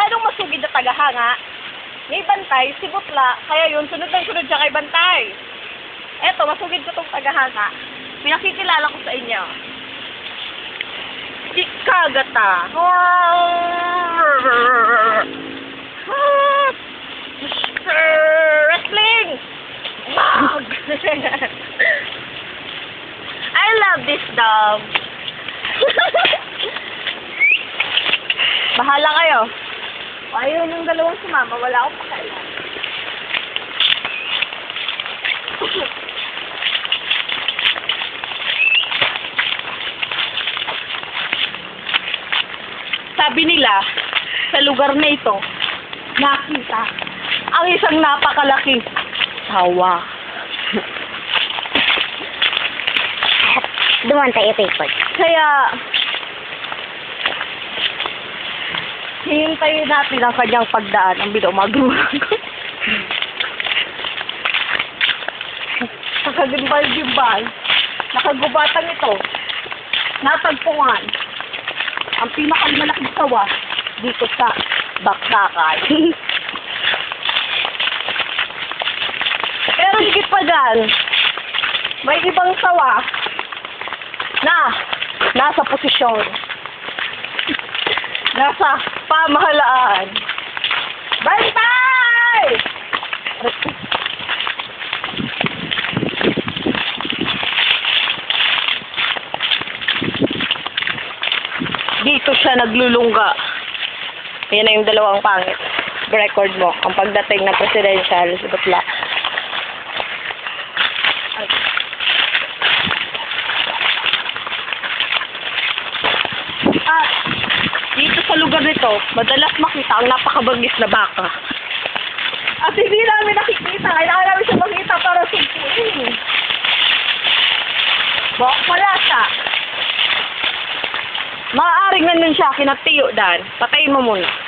masyadong masugid na tagahanga. May bantay, si Butla, kaya yun, sunod ng sunod siya kay bantay. Eto, masugid ko tong tagahanga. Pinakikilala ko sa inyo. Ikagata. Wrestling! I love this dog. Bahala kayo. Ayaw yung dalawang sumama, wala akong pakailan. Sabi nila, sa lugar na ito, nakita ang isang napakalaking sawa. Duwan tayo paper. Kaya, hihintayin natin ang kanyang pagdaan ang binumagruhan ko. Sa kagimbal-gimbal, nakagubatang ito, natagpungan ang pinakamalaking sawa dito sa Baksakan. Pero higit pa dyan, may ibang sawa na nasa posisyon, nasa pamahalaan. Bantay! Dito siya naglulungga. Yan na yung dalawang pangit. Record mo ang pagdating ng presidential si Butla. At dito sa lugar nito, madalas makita ang napakabagis na baka. At hindi namin nakikita. Kailangan namin siya makita para sumpuin. Baka pala siya. Maaaring nandun siya, kinatiyo dan. Patayin mo muna.